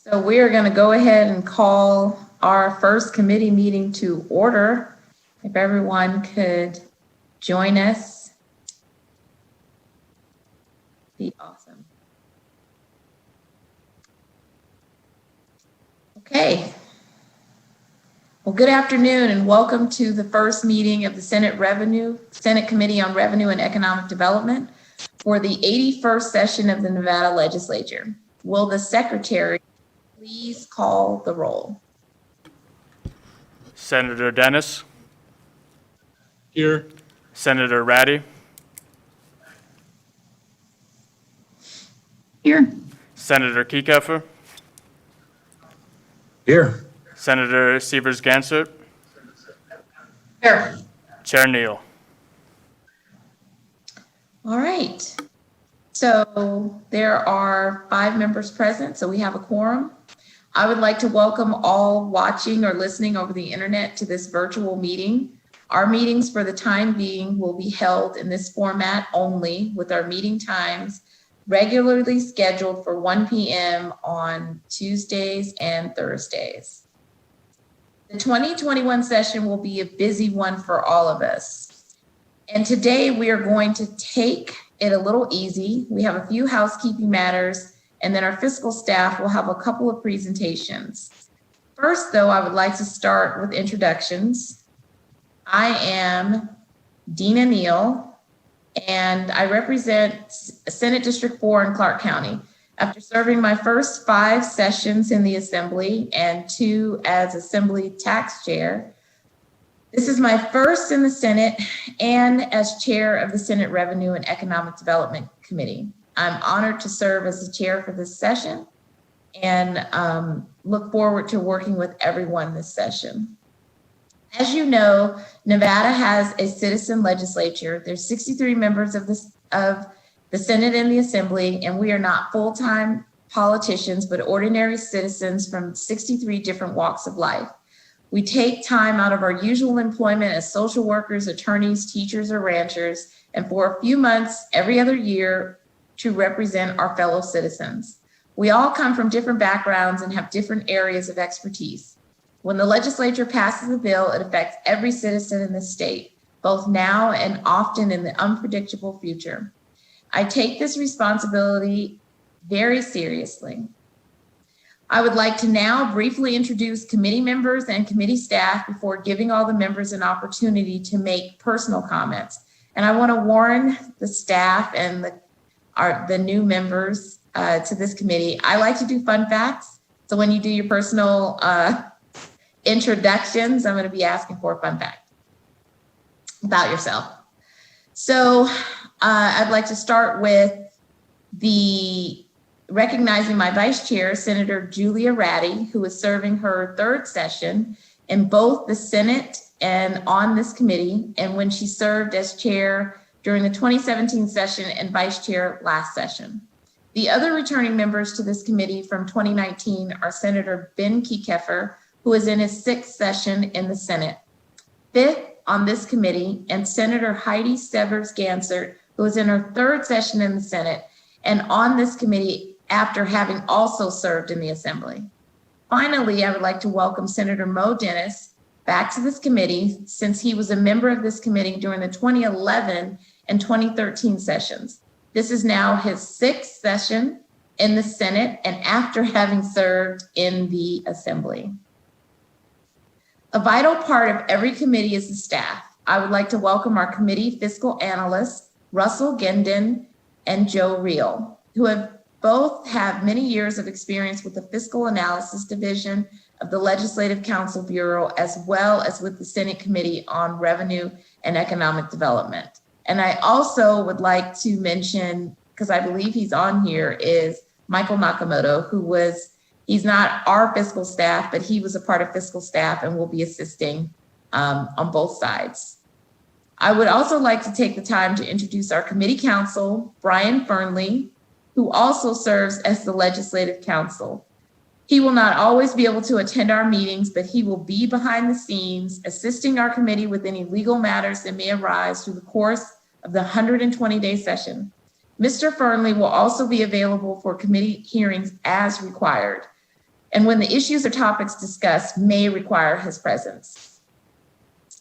So we are going to go ahead and call our first committee meeting to order. If everyone could join us, be awesome. Okay. Well, good afternoon and welcome to the first meeting of the Senate Committee on Revenue and Economic Development for the 81st session of the Nevada Legislature. Will the secretary please call the roll? Senator Dennis. Here. Senator Ratty. Here. Senator Kieckeffer. Here. Senator Sievers-Gansert. Here. Chair Neal. All right. So there are 5 members present, so we have a quorum. I would like to welcome all watching or listening over the internet to this virtual meeting. Our meetings for the time being will be held in this format only, with our meeting times regularly scheduled for 1 p.m. on Tuesdays and Thursdays. The 2021 session will be a busy one for all of us. And today we are going to take it a little easy. We have a few housekeeping matters, and then our fiscal staff will have a couple of presentations. First, though, I would like to start with introductions. I am Dina Neal, and I represent Senate District 4 in Clark County. After serving my first 5 sessions in the Assembly and 2 as Assembly Tax Chair, this is my first in the Senate and as Chair of the Senate Revenue and Economic Development Committee. I'm honored to serve as the chair for this session and look forward to working with everyone this session. As you know, Nevada has a citizen legislature. There's 63 members of the Senate and the Assembly, and we are not full-time politicians, but ordinary citizens from 63 different walks of life. We take time out of our usual employment as social workers, attorneys, teachers, or ranchers, and for a few months every other year to represent our fellow citizens. We all come from different backgrounds and have different areas of expertise. When the legislature passes a bill, it affects every citizen in the state, both now and often in the unpredictable future. I take this responsibility very seriously. I would like to now briefly introduce committee members and committee staff before giving all the members an opportunity to make personal comments. And I want to warn the staff and the new members to this committee. I like to do fun facts. So when you do your personal introductions, I'm going to be asking for a fun fact about yourself. So I'd like to start with recognizing my vice chair, Senator Julia Ratty, who is serving her 3rd session in both the Senate and on this committee, and when she served as chair during the 2017 session and vice chair last session. The other returning members to this committee from 2019 are Senator Ben Kieckeffer, who is in his 6th session in the Senate, 5th on this committee, and Senator Heidi Sievers-Gansert, who is in her 3rd session in the Senate and on this committee after having also served in the Assembly. Finally, I would like to welcome Senator Mo Dennis back to this committee, since he was a member of this committee during the 2011 and 2013 sessions. This is now his 6th session in the Senate and after having served in the Assembly. A vital part of every committee is the staff. I would like to welcome our committee fiscal analysts, Russell Gendon and Joe Reel, who both have many years of experience with the Fiscal Analysis Division of the Legislative Council Bureau, as well as with the Senate Committee on Revenue and Economic Development. And I also would like to mention, because I believe he's on here, is Michael Nakamoto, he's not our fiscal staff, but he was a part of fiscal staff and will be assisting on both sides. I would also like to take the time to introduce our committee counsel, Brian Fernley, who also serves as the legislative counsel. He will not always be able to attend our meetings, but he will be behind the scenes, assisting our committee with any legal matters that may arise through the course of the 120-day session. Mr. Fernley will also be available for committee hearings as required. and when the issues or topics discussed may require his presence.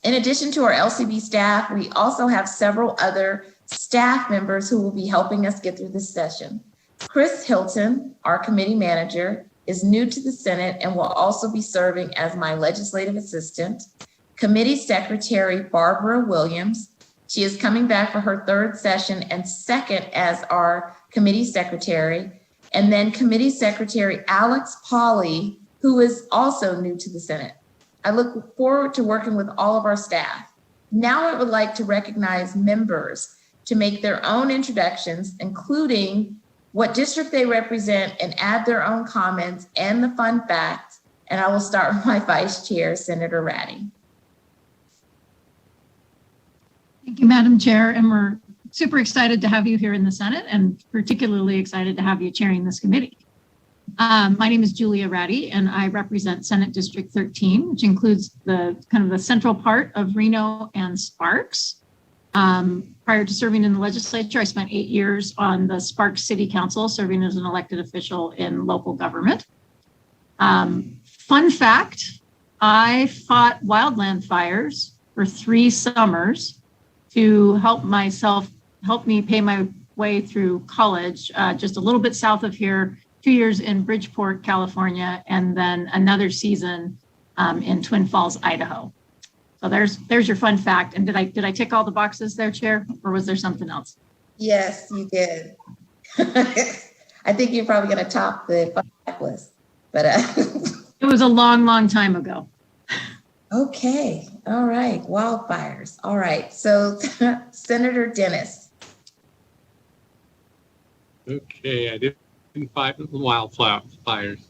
In addition to our LCB staff, we also have several other staff members who will be helping us get through this session. Chris Hilton, our committee manager, is new to the Senate and will also be serving as my legislative assistant. Committee Secretary Barbara Williams, she is coming back for her third session and second as our committee secretary. And then Committee Secretary Alex Pauley, who is also new to the Senate. I look forward to working with all of our staff. Now I would like to recognize members to make their own introductions, including what district they represent, and add their own comments and the fun fact. And I will start with my vice chair, Senator Ratty. Thank you, Madam Chair, and we're super excited to have you here in the Senate and particularly excited to have you chairing this committee. My name is Julia Ratty, and I represent Senate District 13, which includes the kind of the central part of Reno and Sparks. Prior to serving in the legislature, I spent 8 years on the Sparks City Council, serving as an elected official in local government. Fun fact, I fought wildland fires for 3 summers to help me pay my way through college, just a little bit south of here, 2 years in Bridgeport, California, and then another season in Twin Falls, Idaho. So there's your fun fact. And did I tick all the boxes there, Chair, or was there something else? Yes, you did. I think you're probably going to top the fun fact list, but It was a long, long time ago. okay. All right. Wildfires. All right. So Senator Dennis. Okay, I didn't fight wildfires.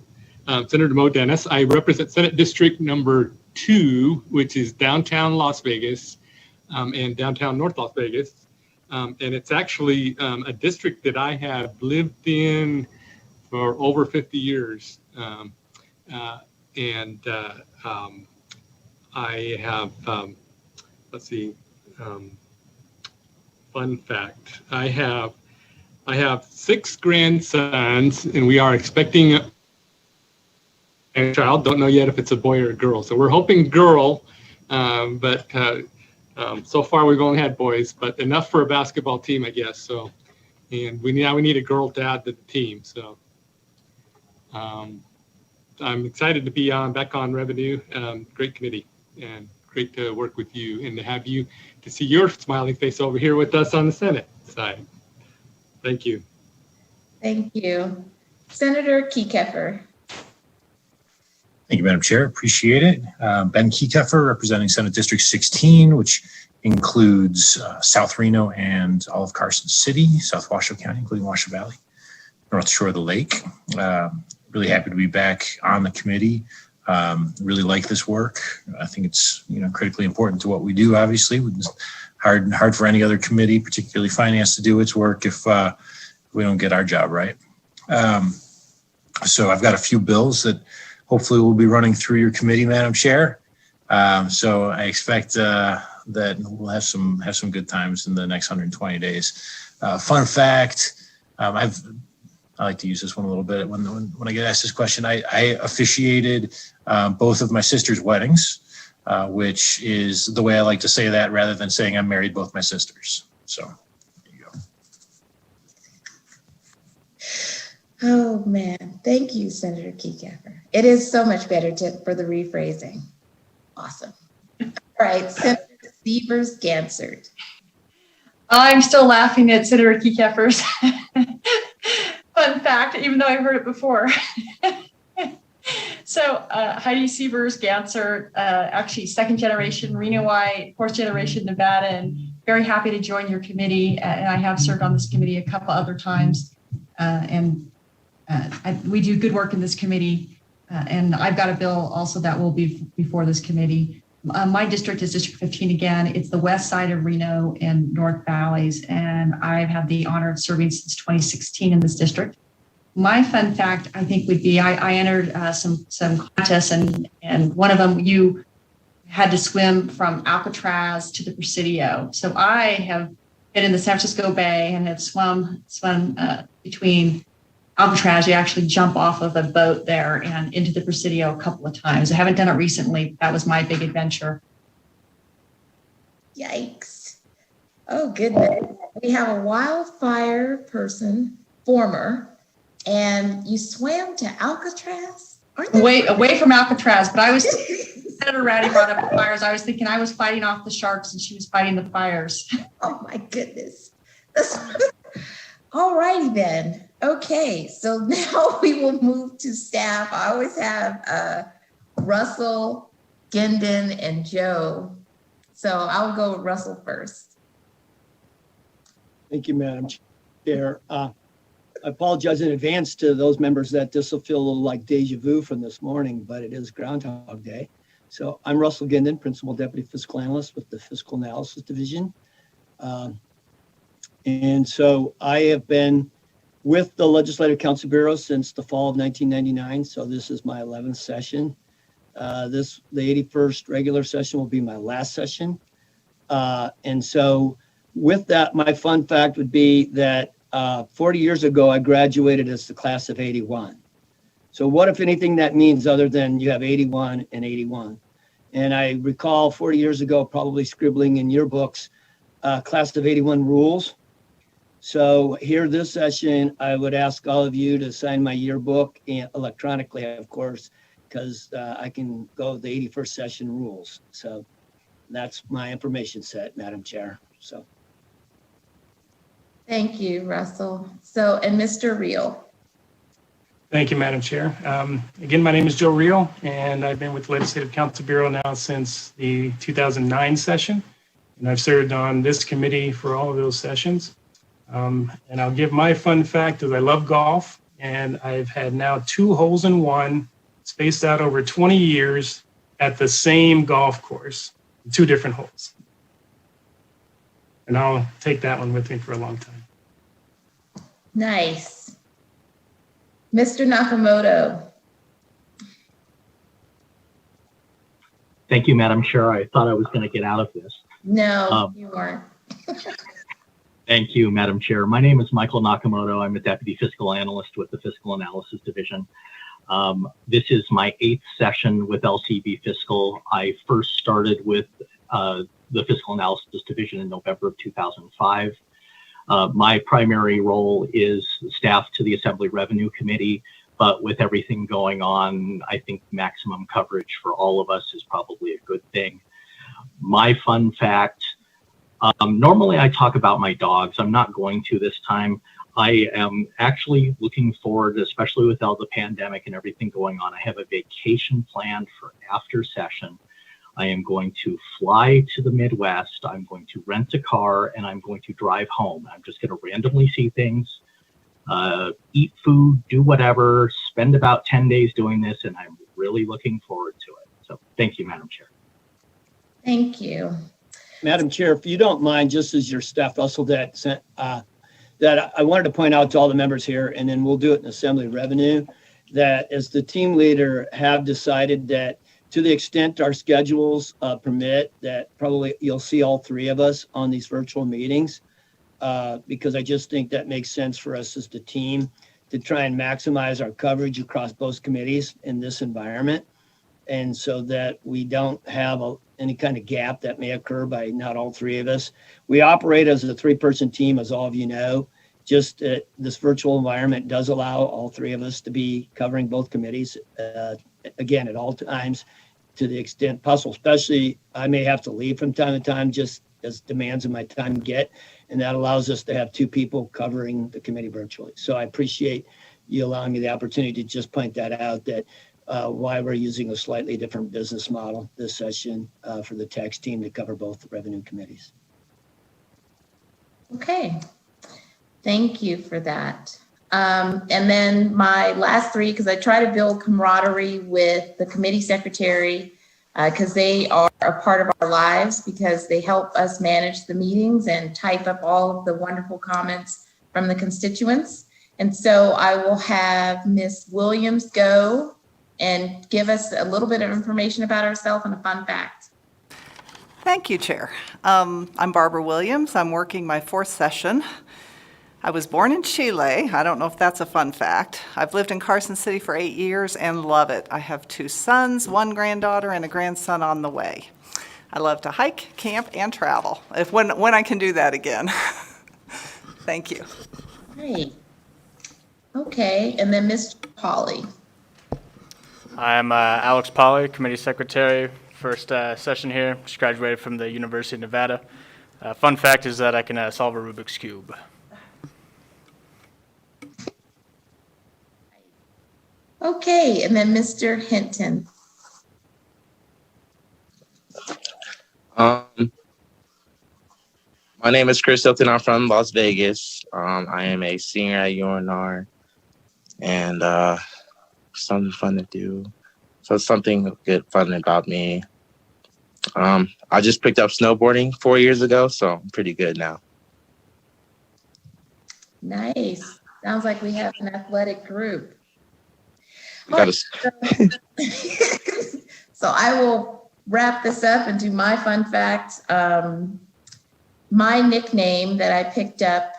Senator Mo Dennis. I represent Senate District number 2, which is downtown Las Vegas and downtown North Las Vegas. And it's actually a district that I have lived in for over 50 years. I have, fun fact. I have 6 grandsons, and we are expecting a child. Don't know yet if it's a boy or a girl. So we're hoping girl, but so far we've only had boys, but enough for a basketball team, I guess. So, and we need a girl to add to the team. So I'm excited to be back on Revenue. Great committee, and great to work with you and to see your smiling face over here with us on the Senate side. Thank you. Thank you. Senator Kekeffer. Thank you, Madam Chair. Appreciate it. Ben Kekeffer, representing Senate District 16, which includes South Reno and all of Carson City, South Washoe County, including Washoe Valley, North Shore of the lake. Really happy to be back on the committee. Really like this work. I think it's critically important to what we do. Obviously, it's hard for any other committee, particularly finance, to do its work if we don't get our job right. So I've got a few bills that hopefully we'll be running through your committee, Madam Chair. So I expect that we'll have some good times in the next 120 days. Fun fact, I like to use this one a little bit when I get asked this question. I officiated both of my sister's weddings, which is the way I like to say that rather than saying I married both my sisters. So there you go. Oh man, thank you, Senator Kekeffer. It is so much better for the rephrasing. Awesome. All right, Senator Severs Gansert. I'm still laughing at Senator Kekeffer's fun fact, even though I've heard it before. So Heidi Severs Gansert, actually 2nd generation Renoite, 4th generation Nevada, and very happy to join your committee. And I have served on this committee a couple other times. We do good work in this committee. And I've got a bill also that will be before this committee. My district is District 15 again. It's the west side of Reno and North Valleys. And I've had the honor of serving since 2016 in this district. My fun fact, I think, would be I entered some contests, and one of them, you had to swim from Alcatraz to the Presidio. So I have been in the San Francisco Bay and have swum between Alcatraz, you actually jump off of a boat there and into the Presidio a couple of times. I haven't done it recently. That was my big adventure. Yikes. Oh, goodness. We have a wildfire person, former, and you swam to Alcatraz? Aren't they- Away from Alcatraz, but I was, Senator Ratty brought up the fires. I was thinking I was fighting off the sharks and she was fighting the fires. Oh, my goodness. All righty then. Okay, so now we will move to staff. I always have Russell, Gendon, and Joe. So I'll go with Russell first. Thank you, Madam Chair. I apologize in advance to those members that this will feel a little like deja vu from this morning, but it is Groundhog Day. So I'm Russell Gendon, Principal Deputy Fiscal Analyst with the Fiscal Analysis Division. And so I have been with the Legislative Council Bureau since the fall of 1999. So this is my 11th session. The 81st regular session will be my last session. And so with that, my fun fact would be that 40 years ago, I graduated as the class of 81. So what, if anything, that means other than you have 81 and 81? And I recall 40 years ago, probably scribbling in your books, class of 81 rules. So here this session, I would ask all of you to sign my yearbook and electronically, of course, because I can go with the 81st session rules. So that's my information set, Madam Chair. So. Thank you, Russell. So, and Mr. Reel. Thank you, Madam Chair. Again, my name is Joe Reel, and I've been with the Legislative Council Bureau now since the 2009 session. And I've served on this committee for all of those sessions. And I'll give my fun fact is I love golf, and I've had now 2 holes in one spaced out over 20 years at the same golf course, 2 different holes. And I'll take that one with me for a long time. Nice. Mr. Nakamoto. Thank you, Madam Chair. I thought I was going to get out of this. No, you weren't. Thank you, Madam Chair. My name is Michael Nakamoto. I'm a Deputy Fiscal Analyst with the Fiscal Analysis Division. This is my 8th session with LCB Fiscal. I first started with the Fiscal Analysis Division in November of 2005. My primary role is staff to the Assembly Revenue Committee, but with everything going on, I think maximum coverage for all of us is probably a good thing. My fun fact, normally I talk about my dogs. I'm not going to this time. I am actually looking forward, especially with all the pandemic and everything going on. I have a vacation planned for after session. I am going to fly to the Midwest. I'm going to rent a car and I'm going to drive home. I'm just going to randomly see things, eat food, do whatever, spend about 10 days doing this, and I'm really looking forward to it. So thank you, Madam Chair. Thank you. Madam Chair, if you don't mind, just as your staff, Russell, that I wanted to point out to all the members here, and then we'll do it in Assembly Revenue, that as the team leader have decided that to the extent our schedules permit, that probably you'll see all 3 of us on these virtual meetings, because I just think that makes sense for us as the team to try and maximize our coverage across both committees in this environment. And so that we don't have any kind of gap that may occur by not all 3 of us. We operate as a 3-person team, as all of you know. Just this virtual environment does allow all 3 of us to be covering both committees, again, at all times to the extent possible. Especially, I may have to leave from time to time just as demands of my time get, and that allows us to have 2 people covering the committee virtually. So I appreciate you allowing me the opportunity to just point that out, that why we're using a slightly different business model this session for the tax team to cover both the revenue committees. Okay. Thank you for that. And then my last 3, because I try to build camaraderie with the committee secretary, because they are a part of our lives, because they help us manage the meetings and type up all of the wonderful comments from the constituents. And so I will have Ms. Williams go and give us a little bit of information about herself and a fun fact. Thank you, Chair. I'm Barbara Williams. I'm working my 4th session. I was born in Chile. I don't know if that's a fun fact. I've lived in Carson City for 8 years and love it. I have 2 sons, 1 granddaughter, and a grandson on the way. I love to hike, camp, and travel, when I can do that again. Thank you. Great. Okay, and then Mr. Polly. I'm Alex Polly, Committee Secretary, first session here. Just graduated from the University of Nevada. Fun fact is that I can solve a Rubik's Cube. Okay, and then Mr. Hinton. My name is Chris Hilton. I'm from Las Vegas. I am a senior at UNR, and something fun to do. So something good, fun about me. I just picked up snowboarding 4 years ago, so I'm pretty good now. Nice. Sounds like we have an athletic group. Got So I will wrap this up and do my fun fact. My nickname that I picked up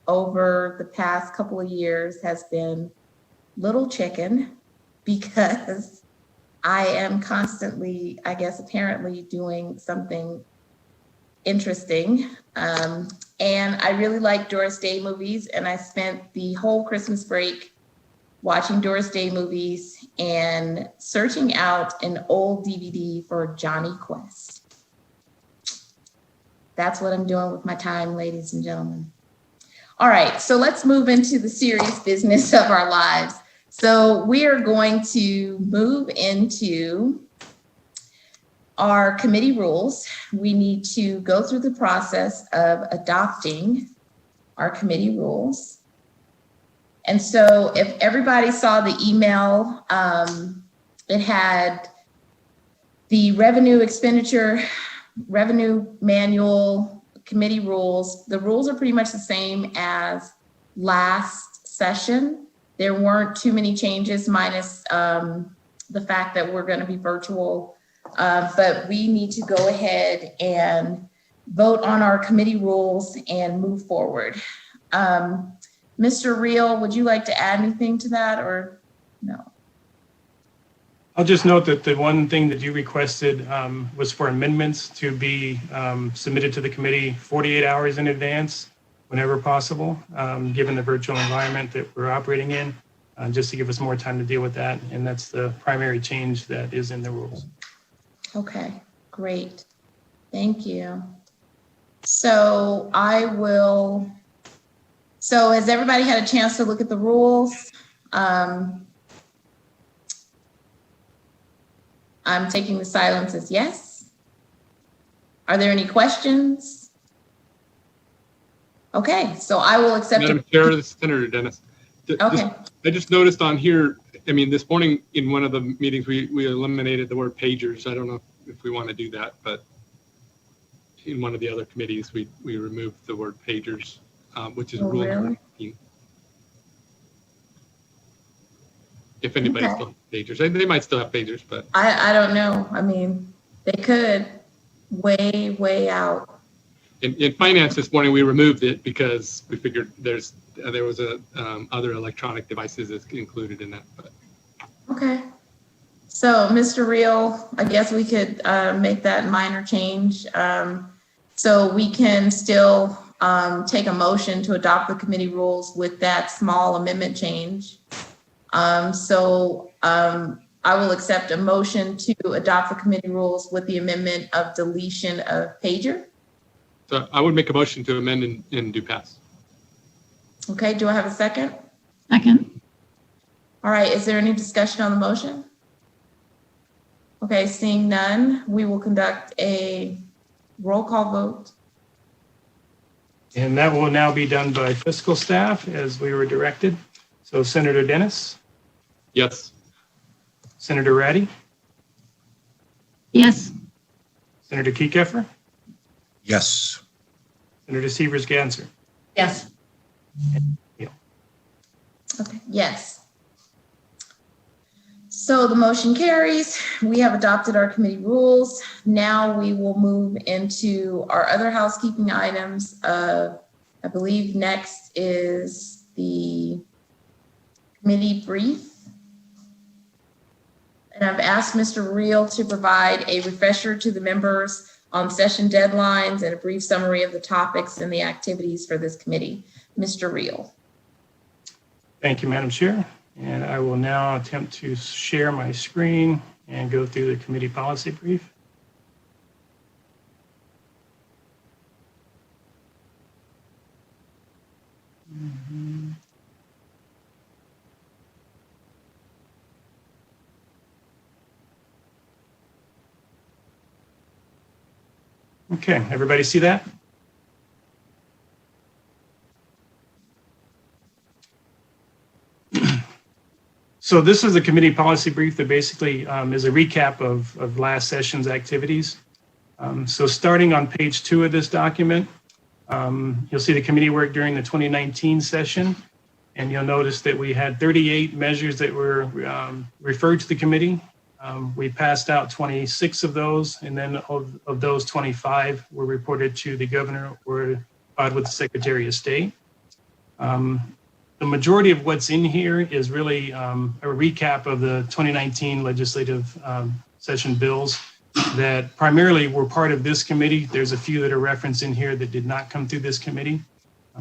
over the past couple of years has been Little Chicken, because I am constantly, I guess, apparently doing something interesting. And I really like Doris Day movies, and I spent the whole Christmas break watching Doris Day movies and searching out an old DVD for Johnny Quest. That's what I'm doing with my time, ladies and gentlemen. All right, so let's move into the serious business of our lives. So we are going to move into our committee rules. We need to go through the process of adopting our committee rules. And so if everybody saw the email, it had the revenue manual, committee rules. The rules are pretty much the same as last session. There weren't too many changes, minus the fact that we're going to be virtual. But we need to go ahead and vote on our committee rules and move forward. Mr. Reel, would you like to add anything to that, or no? I'll just note that the one thing that you requested was for amendments to be submitted to the committee 48 hours in advance, whenever possible, given the virtual environment that we're operating in, just to give us more time to deal with that. And that's the primary change that is in the rules. Okay, great. Thank you. So has everybody had a chance to look at the rules? I'm taking the silence as yes. Are there any questions? Okay, so I will accept. Madam Chair, this is Senator Dennis. Okay. I just noticed on here, I mean, this morning in one of the meetings, we eliminated the word pagers. I don't know if we want to do that, but in one of the other committees, we removed the word pagers, which is rule number 19. If anybody still has pagers, they might still have pagers, but I don't know. I mean, they could way out. in finance this morning, we removed it because we figured there was other electronic devices that's included in that. But. Okay. So Mr. Reel, I guess we could make that minor change. So we can still take a motion to adopt the committee rules with that small amendment change. I will accept a motion to adopt the committee rules with the amendment of deletion of pager. So I would make a motion to amend and do pass. Okay, do I have a second? Second. All right, is there any discussion on the motion? Okay, seeing none, we will conduct a roll call vote. And that will now be done by fiscal staff as we were directed. So Senator Dennis? Yes. Senator Ratty? Yes. Senator Kiekeffer? Yes. Senator Sievers-Ganser? Yes. Okay, yes. So the motion carries. We have adopted our committee rules. Now we will move into our other housekeeping items of I believe next is the committee brief. And I've asked Mr. Reel to provide a refresher to the members on session deadlines and a brief summary of the topics and the activities for this committee. Mr. Reel. Thank you, Madam Chair. And I will now attempt to share my screen and go through the committee policy brief. Okay, everybody see that? So this is a committee policy brief that basically is a recap of last session's activities. So starting on page 2 of this document, you'll see the committee work during the 2019 session, and you'll notice that we had 38 measures that were referred to the committee. We passed out 26 of those, and then of those 25 were reported to the governor or filed with the Secretary of State. The majority of what's in here is really a recap of the 2019 legislative session bills that primarily were part of this committee. There's a few that are referenced in here that did not come through this committee.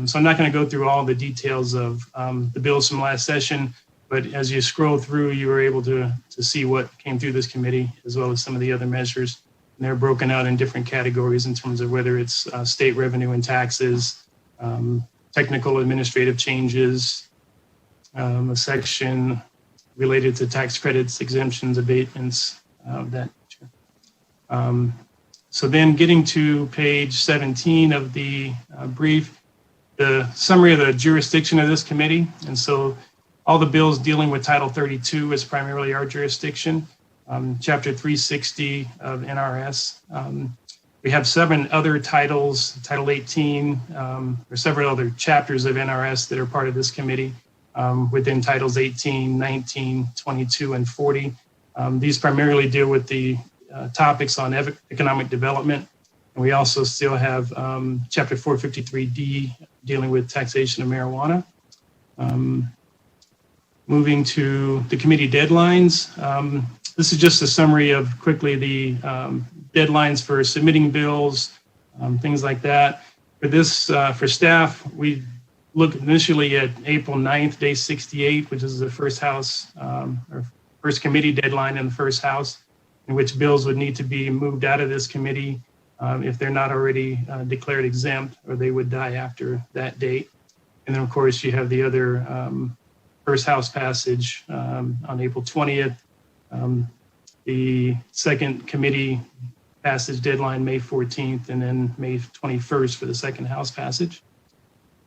So I'm not going to go through all the details of the bills from last session, but as you scroll through, you were able to see what came through this committee, as well as some of the other measures. And they're broken out in different categories in terms of whether it's state revenue and taxes, technical administrative changes, a section related to tax credits, exemptions, abatements, that nature. So then getting to page 17 of the brief, the summary of the jurisdiction of this committee. And so all the bills dealing with Title 32 is primarily our jurisdiction. Chapter 360 of NRS. We have 7 other titles, Title 18, or several other chapters of NRS that are part of this committee within Titles 18, 19, 22, and 40. These primarily deal with the topics on economic development. And we also still have Chapter 453D dealing with taxation of marijuana. Moving to the committee deadlines. This is just a summary of quickly the deadlines for submitting bills, things like that. For this, for staff, we look initially at April 9th, day 68, which is the first house, or first committee deadline in the first house, in which bills would need to be moved out of this committee if they're not already declared exempt, or they would die after that date. And then, of course, you have the other first house passage on April 20th, the second committee passage deadline, May 14th, and then May 21st for the second house passage.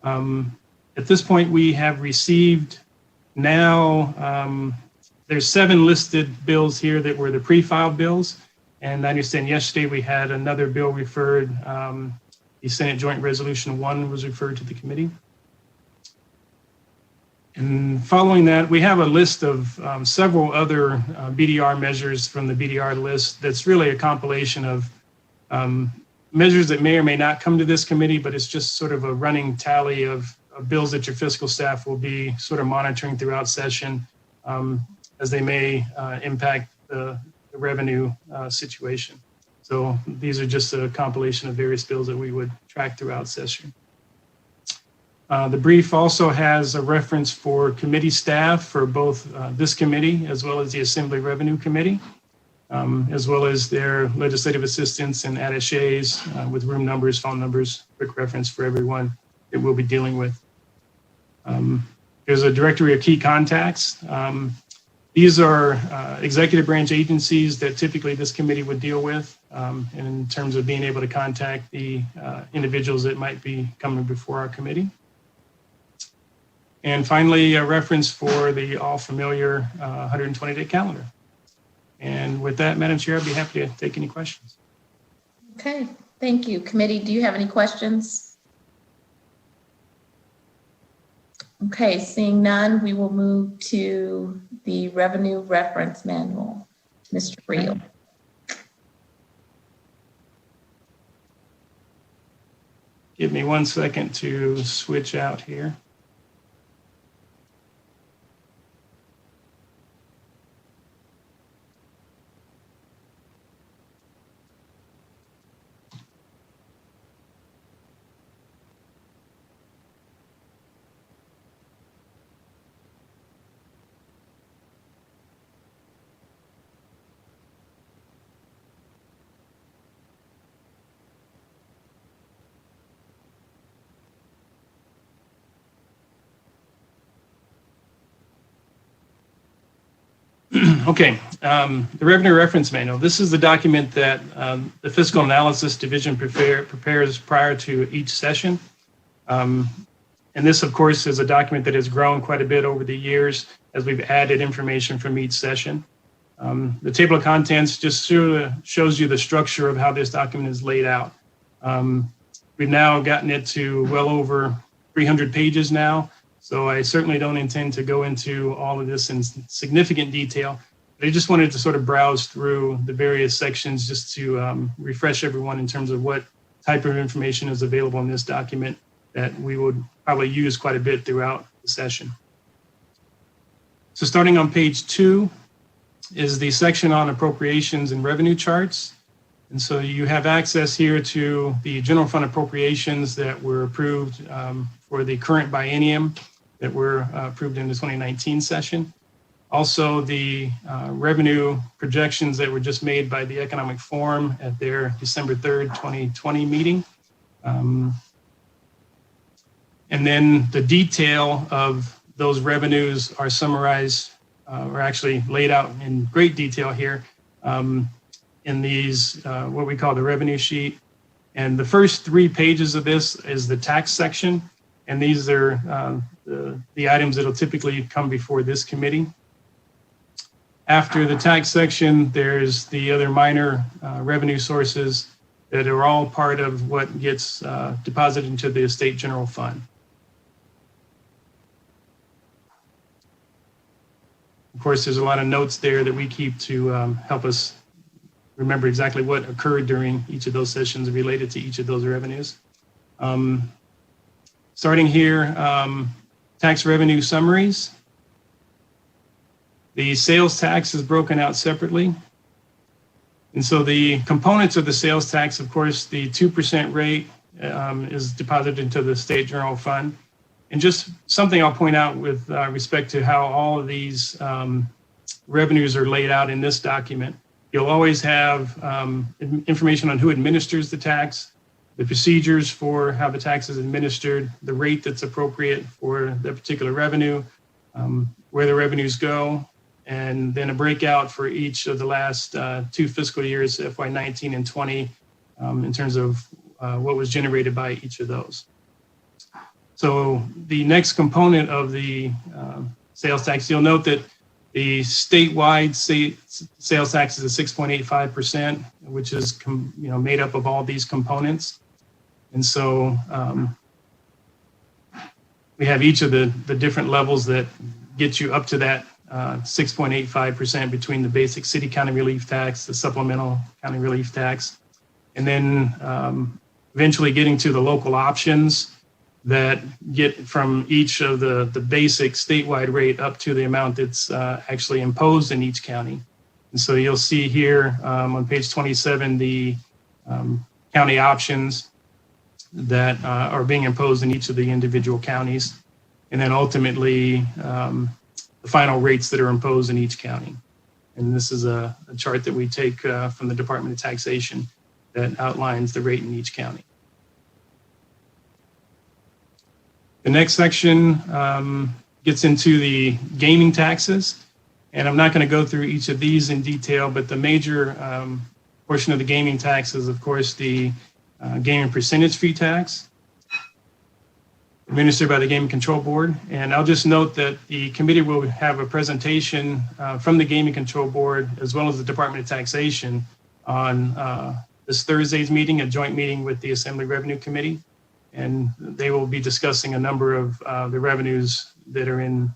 At this point, we have received now, there's 7 listed bills here that were the pre-filed bills. And I understand yesterday we had another bill referred, the Senate Joint Resolution 1 was referred to the committee. And following that, we have a list of several other BDR measures from the BDR list that's really a compilation of measures that may or may not come to this committee, but it's just sort of a running tally of bills that your fiscal staff will be sort of monitoring throughout session as they may impact the revenue situation. So these are just a compilation of various bills that we would track throughout session. The brief also has a reference for committee staff for both this committee as well as the Assembly Revenue Committee, as well as their legislative assistants and attachés with room numbers, phone numbers, quick reference for everyone that we'll be dealing with. There's a directory of key contacts. These are executive branch agencies that typically this committee would deal with in terms of being able to contact the individuals that might be coming before our committee. And finally, a reference for the all familiar 120-day calendar. And with that, Madam Chair, I'd be happy to take any questions. Okay, thank you. Committee, do you have any questions? Okay, seeing none, we will move to the Revenue Reference Manual. Mr. Reel. Give me 1 second to switch out here. Okay, the Revenue Reference Manual. This is the document that the Fiscal Analysis Division prepares prior to each session. And this, of course, is a document that has grown quite a bit over the years as we've added information from each session. The table of contents just shows you the structure of how this document is laid out. We've now gotten it to well over 300 pages now. So I certainly don't intend to go into all of this in significant detail. But I just wanted to sort of browse through the various sections just to refresh everyone in terms of what type of information is available in this document that we would probably use quite a bit throughout the session. So starting on page 2 is the section on appropriations and revenue charts. And so you have access here to the general fund appropriations that were approved for the current biennium that were approved in the 2019 session. Also, the revenue projections that were just made by the Economic Forum at their December 3rd, 2020 meeting. And then the detail of those revenues are summarized, or actually laid out in great detail here in these, what we call the revenue sheet. And the first 3 pages of this is the tax section. And these are the items that will typically come before this committee. After the tax section, there's the other minor revenue sources that are all part of what gets deposited into the estate general fund. Of course, there's a lot of notes there that we keep to help us remember exactly what occurred during each of those sessions related to each of those revenues. Starting here, tax revenue summaries. The sales tax is broken out separately. And so the components of the sales tax, of course, the 2% rate is deposited into the state general fund. And just something I'll point out with respect to how all of these revenues are laid out in this document. You'll always have information on who administers the tax, the procedures for how the tax is administered, the rate that's appropriate for the particular revenue, where the revenues go, and then a breakout for each of the last 2 fiscal years, FY19 and 20, in terms of what was generated by each of those. So the next component of the sales tax, you'll note that the statewide sales tax is at 6.85%, which is made up of all these components. And so we have each of the different levels that get you up to that 6.85% between the basic city county relief tax, the supplemental county relief tax, and then eventually getting to the local options that get from each of the basic statewide rate up to the amount that's actually imposed in each county. And so you'll see here on page 27, the county options that are being imposed in each of the individual counties. And then ultimately, the final rates that are imposed in each county. And this is a chart that we take from the Department of Taxation that outlines the rate in each county. The next section gets into the gaming taxes. And I'm not going to go through each of these in detail, but the major portion of the gaming tax is, of course, the gaming percentage fee tax administered by the Gaming Control Board. And I'll just note that the committee will have a presentation from the Gaming Control Board, as well as the Department of Taxation, on this Thursday's meeting, a joint meeting with the Assembly Revenue Committee. And they will be discussing a number of the revenues that are in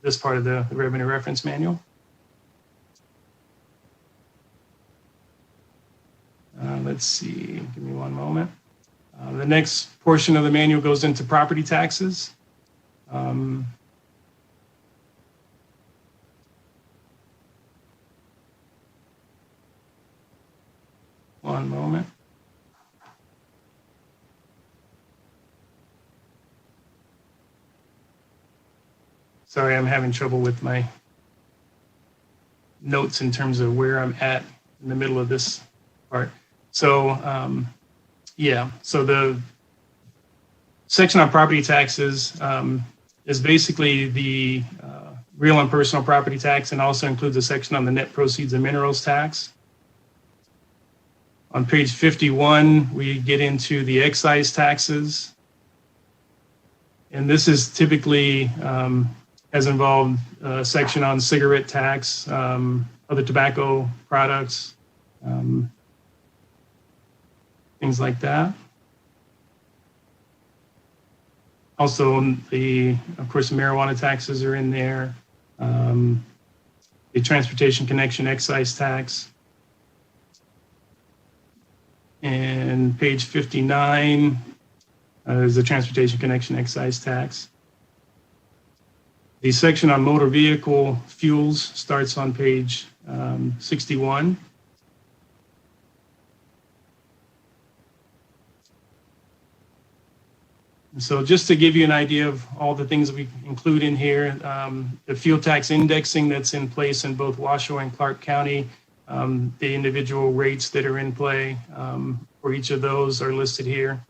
this part of the Revenue Reference Manual. Let's see, give me one moment. The next portion of the manual goes into property taxes. One moment. Sorry, I'm having trouble with my notes in terms of where I'm at in the middle of this part. So, so the section on property taxes is basically the real and personal property tax, and also includes a section on the net proceeds of minerals tax. On page 51, we get into the excise taxes. And this is typically has involved a section on cigarette tax, other tobacco products, things like that. Also, of course, marijuana taxes are in there. The transportation connection excise tax. And page 59 is the transportation connection excise tax. The section on motor vehicle fuels starts on page 61. So just to give you an idea of all the things we include in here, the fuel tax indexing that's in place in both Washoe and Clark County, the individual rates that are in play for each of those are listed here.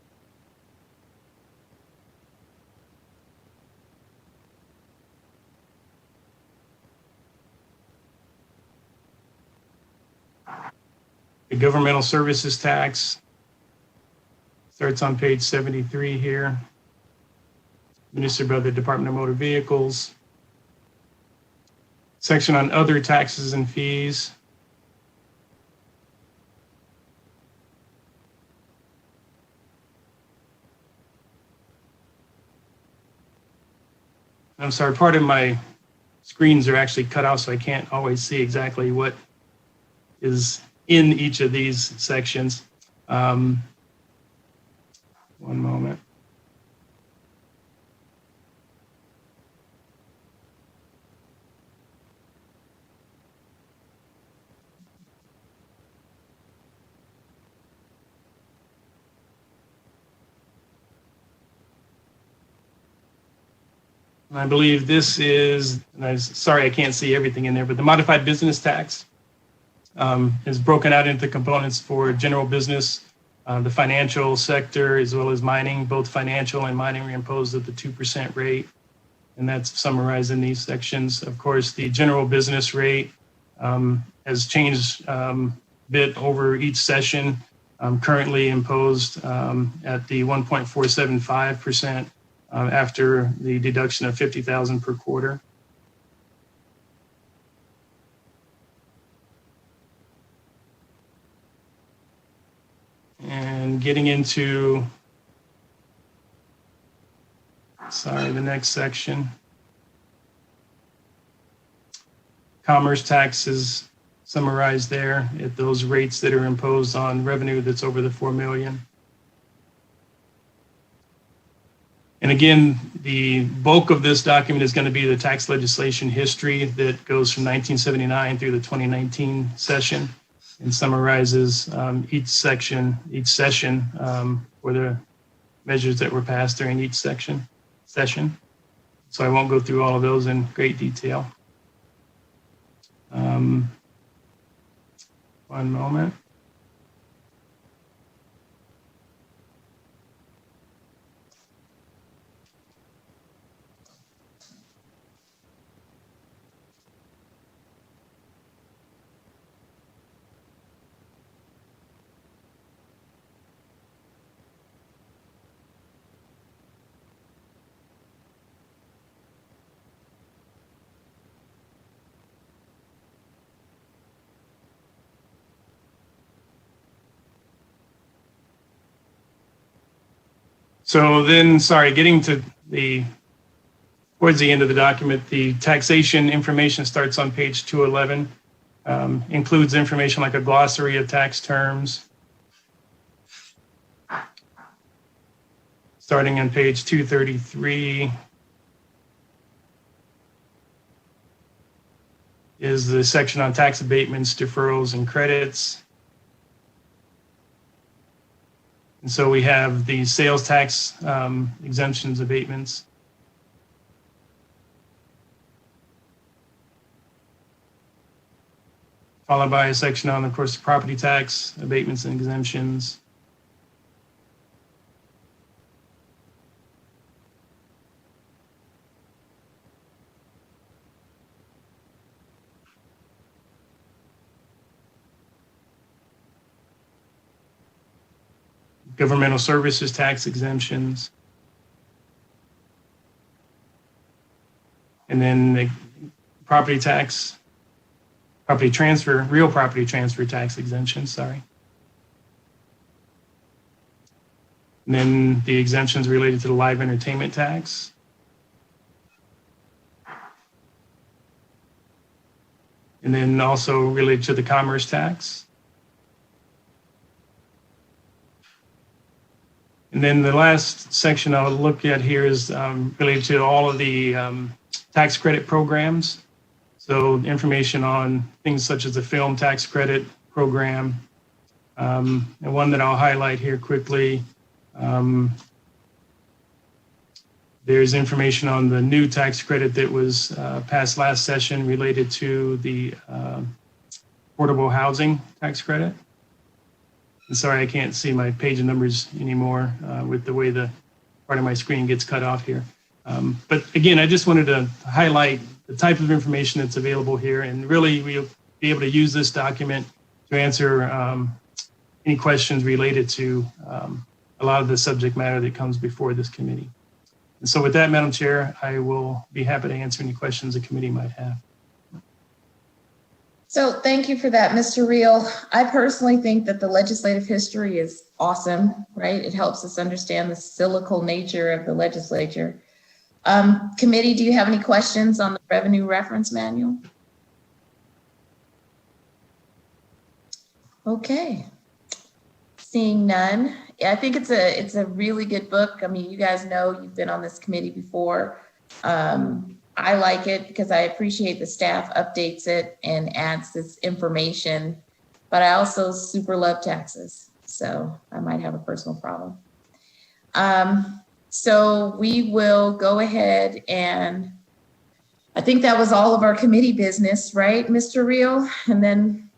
The Governmental Services Tax starts on page 73 here, administered by the Department of Motor Vehicles. Section on other taxes and fees. I'm sorry, part of my screens are actually cut out, so I can't always see exactly what is in each of these sections. One moment. And I believe this is, sorry I can't see everything in there, but the modified business tax is broken out into components for general business, the financial sector, as well as mining. Both financial and mining are imposed at the 2% rate, and that's summarized in these sections. Of course, the general business rate has changed a bit over each session, currently imposed at the 1.475%. After the deduction of $50,000 per quarter. And getting into, the next section. Commerce tax is summarized there at those rates that are imposed on revenue that's over the 4 million. And again, the bulk of this document is going to be the tax legislation history that goes from 1979 through the 2019 session and summarizes each session for the measures that were passed during each session. So I won't go through all of those in great detail. One moment. So then, getting to towards the end of the document, the taxation information starts on page 211, includes information like a glossary of tax terms, starting on page 233 is the section on tax abatements, deferrals, and credits. And so we have the sales tax exemptions, abatements. Followed by a section on, of course, property tax, abatements and exemptions. Governmental Services Tax exemptions. And then the property tax, real property transfer tax exemption, sorry. And then the exemptions related to the live entertainment tax. And then also related to the commerce tax. And then the last section I'll look at here is related to all of the tax credit programs. So information on things such as the film tax credit program. And one that I'll highlight here quickly. There's information on the new tax credit that was passed last session related to the affordable housing tax credit. And sorry, I can't see my page numbers anymore with the way the part of my screen gets cut off here. But again, I just wanted to highlight the type of information that's available here, and really we'll be able to use this document to answer any questions related to a lot of the subject matter that comes before this committee. And so with that, Madam Chair, I will be happy to answer any questions the committee might have. So thank you for that, Mr. Reel. I personally think that the legislative history is awesome, right? It helps us understand the cyclical nature of the legislature. Committee, do you have any questions on the revenue reference manual? Okay, seeing none. Yeah, I think it's a really good book. I mean, you guys know you've been on this committee before. I like it because I appreciate the staff updates it and adds this information, but I also super love taxes. So I might have a personal problem. So we will go ahead and I think that was all of our committee business, right, Mr. Reel? And then.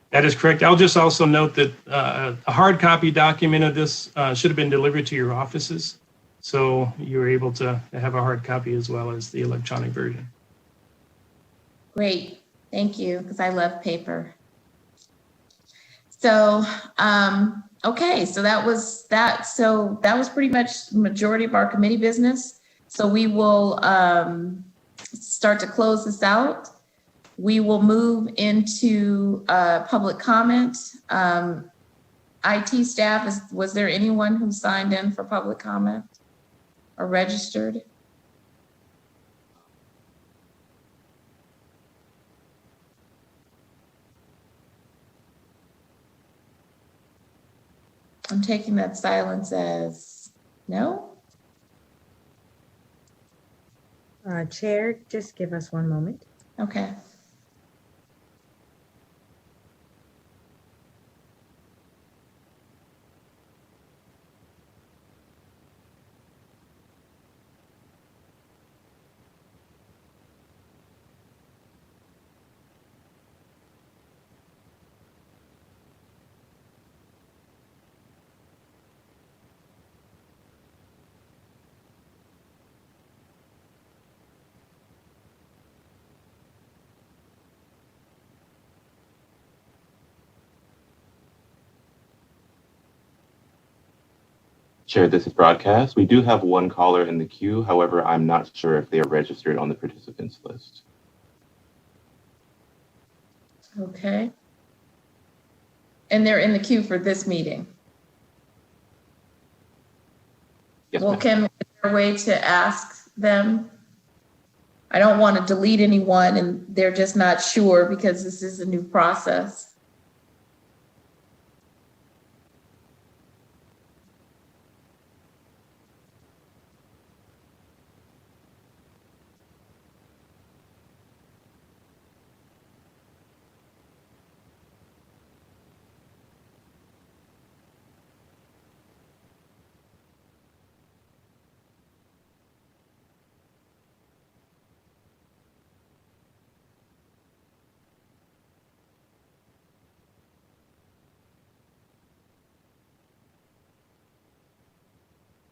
That is correct. I'll just also note that a hard copy document of this should have been delivered to your offices. So you were able to have a hard copy as well as the electronic version. Great, thank you, because I love paper. So, okay, so that was that. So that was pretty much the majority of our committee business. So we will start to close this out. We will move into public comment. IT staff, was there anyone who signed in for public comment or registered? I'm taking that silence as no. Chair, just give us one moment. Okay. Chair, this is broadcast. We do have one caller in the queue. However, I'm not sure if they are registered on the participants list. Okay. And they're in the queue for this meeting? Yes, well, is there a way to ask them? I don't want to delete anyone and they're just not sure because this is a new process.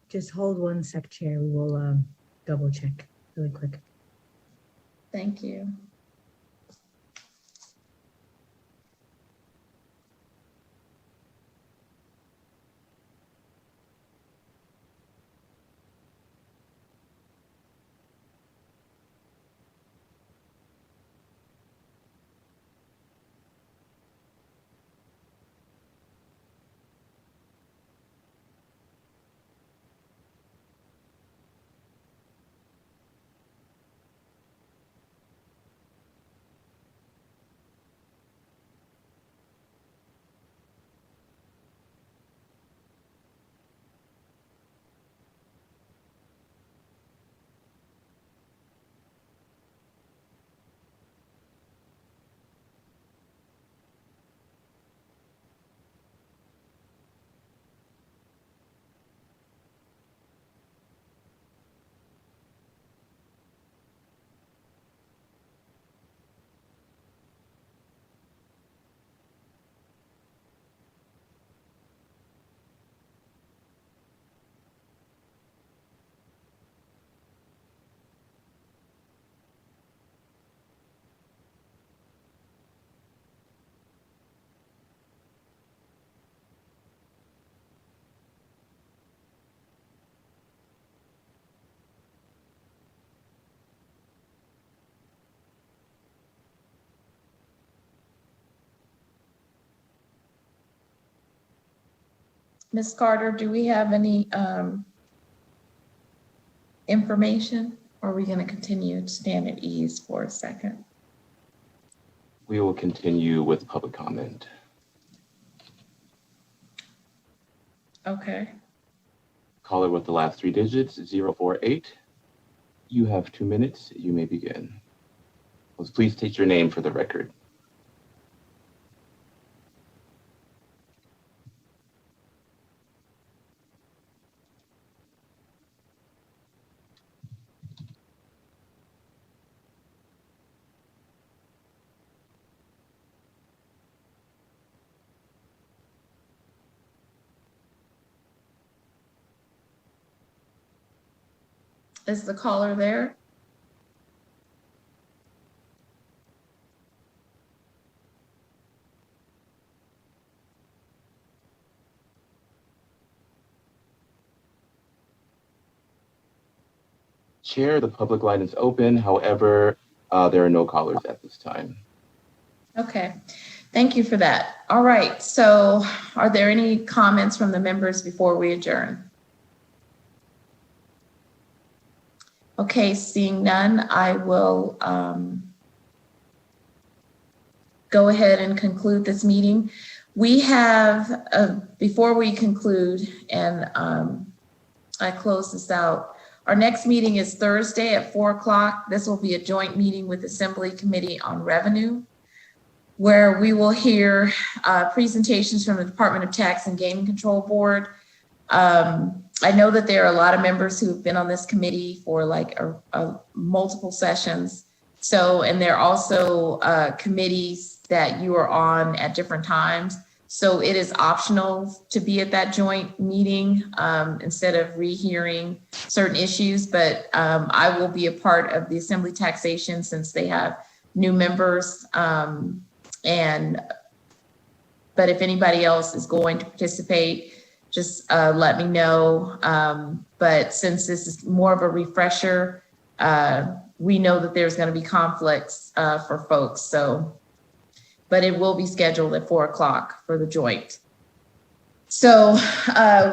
Just hold one sec, Chair. We will double check really quick. Thank you. Ms. Carter, do we have any information, or are we going to continue to stand at ease for a second? We will continue with public comment. Okay. Caller with the last three digits, 048. You have 2 minutes. You may begin. Please state your name for the record. Is the caller there? Chair, the public line is open. However, there are no callers at this time. Okay, thank you for that. All right, so are there any comments from the members before we adjourn? Okay, seeing none, I will go ahead and conclude this meeting. We have, before we conclude and I close this out, our next meeting is Thursday at 4 o'clock. This will be a joint meeting with Assembly Committee on Revenue, where we will hear presentations from the Department of Tax and Gaming Control Board. I know that there are a lot of members who have been on this committee for like multiple sessions. So, and there are also committees that you are on at different times. So it is optional to be at that joint meeting instead of rehearing certain issues. But I will be a part of the Assembly Taxation since they have new members. But if anybody else is going to participate, just let me know. But since this is more of a refresher, we know that there's going to be conflicts for folks. So, but it will be scheduled at 4 o'clock for the joint. So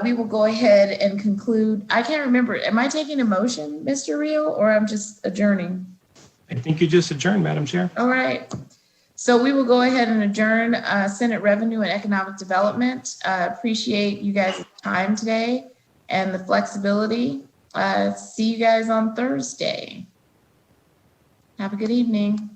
we will go ahead and conclude. I can't remember. Am I taking a motion, Mr. Rio, or I'm just adjourning? I think you just adjourned, Madam Chair. All right. So we will go ahead and adjourn Senate Revenue and Economic Development. Appreciate you guys' time today and the flexibility. See you guys on Thursday. Have a good evening.